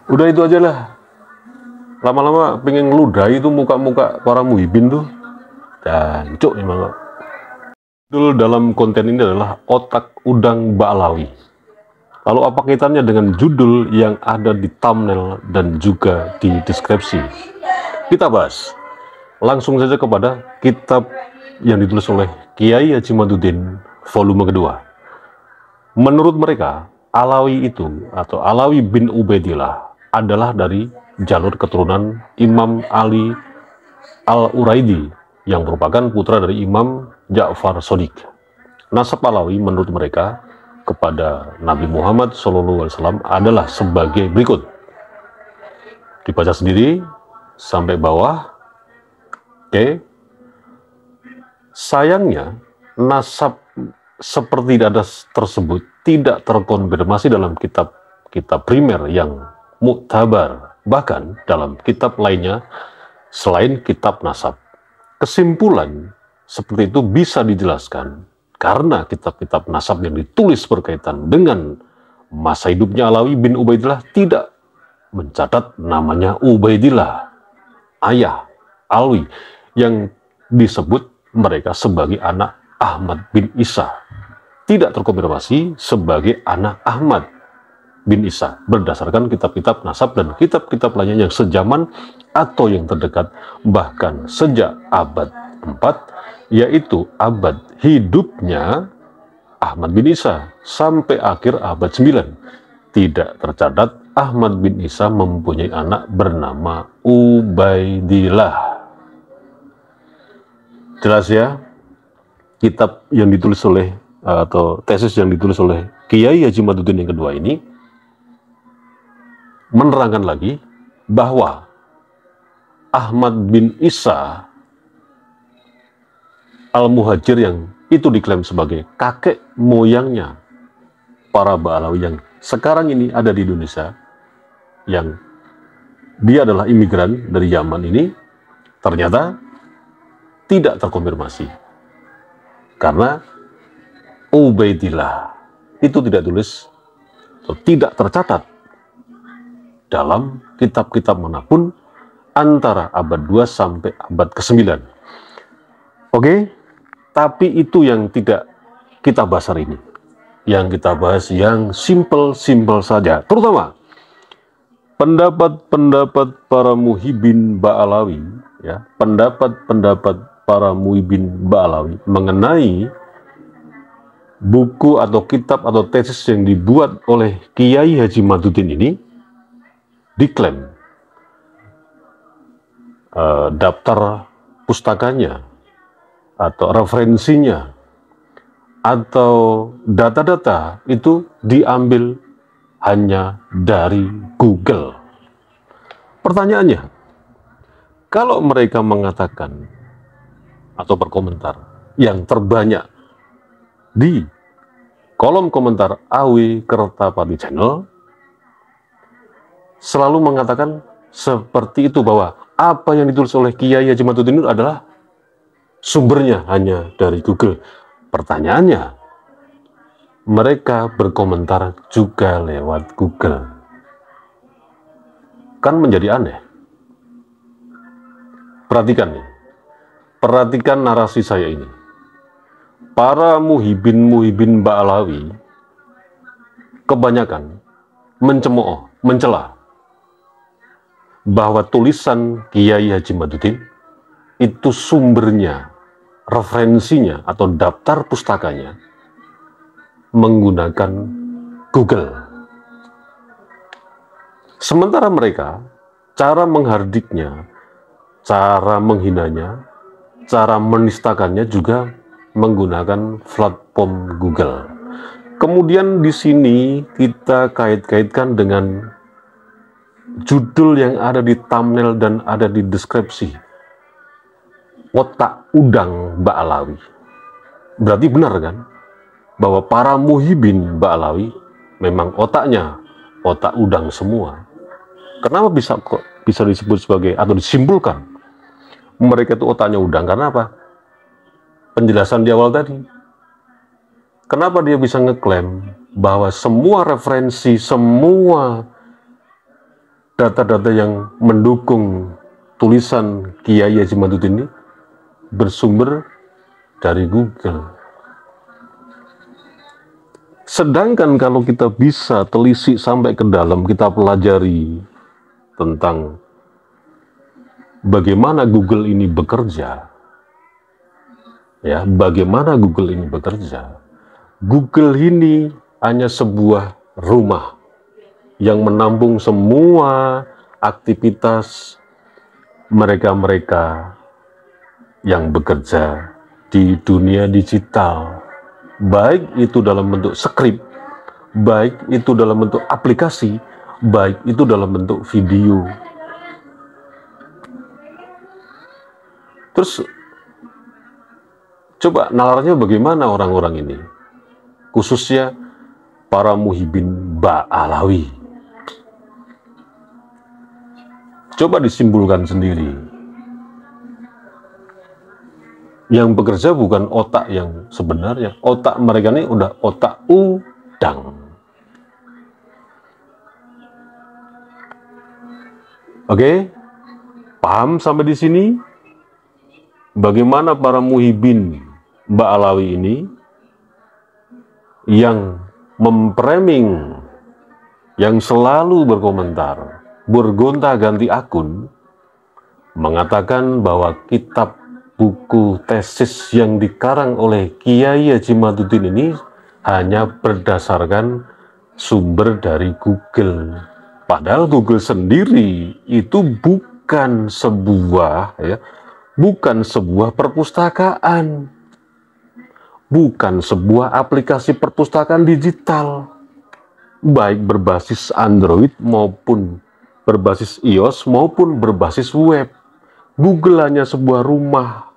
Udah itu aja lah. Lama-lama pengen ngeludahi itu muka-muka para muhibin tuh. Dan cuk emang. Judul dalam konten ini adalah Otak Udang Ba'alawi. Lalu apa kaitannya dengan judul yang ada di thumbnail dan juga di deskripsi? Kita bahas. Langsung saja kepada kitab yang ditulis oleh Kiai Haji Maduddin volume kedua. Menurut mereka, Alawi itu atau Alawi bin Ubaidillah adalah dari jalur keturunan Imam Ali Al-Uraidi yang merupakan putra dari Imam Ja'far Shodiq. Nasab Alawi menurut mereka kepada Nabi Muhammad SAW adalah sebagai berikut. Dibaca sendiri sampai bawah. Oke. Sayangnya nasab seperti adas tersebut tidak terkonfirmasi dalam kitab primer yang muktabar, bahkan dalam kitab lainnya selain kitab nasab. Kesimpulan seperti itu bisa dijelaskan karena kitab-kitab nasab yang ditulis berkaitan dengan masa hidupnya Alawi bin Ubaidillah tidak mencatat namanya Ubaidillah, ayah Alwi, yang disebut mereka sebagai anak Ahmad bin Isa. Tidak terkonfirmasi sebagai anak Ahmad bin Isa berdasarkan kitab-kitab nasab dan kitab-kitab lainnya yang sejaman atau yang terdekat bahkan sejak abad 4, yaitu abad hidupnya Ahmad bin Isa sampai akhir abad 9. Tidak tercatat Ahmad bin Isa mempunyai anak bernama Ubaidillah. Jelas ya, kitab yang ditulis oleh atau tesis yang ditulis oleh Kiai Haji Maduddin yang kedua ini menerangkan lagi bahwa Ahmad bin Isa Al-Muhajir yang itu diklaim sebagai kakek moyangnya para Ba'alawi yang sekarang ini ada di Indonesia, yang dia adalah imigran dari Yaman ini, ternyata tidak terkonfirmasi karena Ubaidillah itu tidak tulis atau tidak tercatat dalam kitab-kitab manapun antara abad 2 sampai abad ke-9. Oke, tapi itu yang tidak kita bahas hari ini. Yang kita bahas yang simple-simple saja, terutama pendapat-pendapat para muhibin Ba'alawi, ya, pendapat-pendapat para muhibin Ba'alawi mengenai buku atau kitab atau tesis yang dibuat oleh Kiai Haji Maduddin ini diklaim daftar pustakanya atau referensinya atau data-data itu diambil hanya dari Google. Pertanyaannya, kalau mereka mengatakan atau berkomentar yang terbanyak di kolom komentar AW Kertapati Channel selalu mengatakan seperti itu, bahwa apa yang ditulis oleh Kiai Haji Maduddin itu adalah sumbernya hanya dari Google. Pertanyaannya, mereka berkomentar juga lewat Google. Kan menjadi aneh. Perhatikan nih. Perhatikan narasi saya ini. Para muhibin Ba'alawi kebanyakan mencemooh, mencela bahwa tulisan Kiai Haji Maduddin itu sumbernya, referensinya atau daftar pustakanya menggunakan Google. Sementara mereka cara menghardiknya, cara menghinanya, cara menistakannya juga menggunakan platform Google. Kemudian di sini kita kait-kaitkan dengan judul yang ada di thumbnail dan ada di deskripsi. Otak Udang Ba'alawi. Berarti benar kan? Bahwa para muhibin Ba'alawi memang otaknya otak udang semua. Kenapa bisa disebut sebagai atau disimpulkan mereka itu otaknya udang? Karena apa? Penjelasan di awal tadi. Kenapa dia bisa ngeklaim bahwa semua referensi, semua data-data yang mendukung tulisan Kiai Haji Madud ini bersumber dari Google. Sedangkan kalau kita bisa telisik sampai ke dalam, kita pelajari tentang bagaimana Google ini bekerja, ya, bagaimana Google ini bekerja. Google ini hanya sebuah rumah yang menampung semua aktivitas mereka-mereka yang bekerja di dunia digital, baik itu dalam bentuk skrip, baik itu dalam bentuk aplikasi, baik itu dalam bentuk video. Terus coba nalarnya bagaimana orang-orang ini, khususnya para muhibin Ba'alawi. Coba disimpulkan sendiri. Yang bekerja bukan otak yang sebenarnya. Otak mereka ini udah otak udang. Oke? Paham sampai di sini? Bagaimana para muhibin Ba'alawi ini yang memframing, yang selalu berkomentar, bergonta-ganti akun, mengatakan bahwa kitab buku tesis yang dikarang oleh Kiai Haji Madudin ini hanya berdasarkan sumber dari Google. Padahal Google sendiri itu bukan sebuah, ya, bukan sebuah perpustakaan, bukan sebuah aplikasi perpustakaan digital, baik berbasis Android maupun berbasis iOS maupun berbasis web. Google hanya sebuah rumah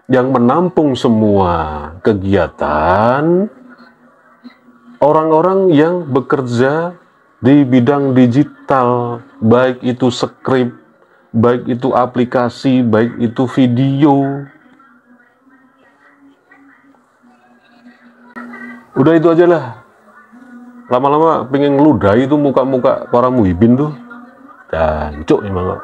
yang menampung semua kegiatan orang-orang yang bekerja di bidang digital, baik itu skrip, baik itu aplikasi, baik itu video. Udah itu aja lah. Lama-lama pengen ngeludahi itu muka-muka para muhibin tuh. Dan cuk emang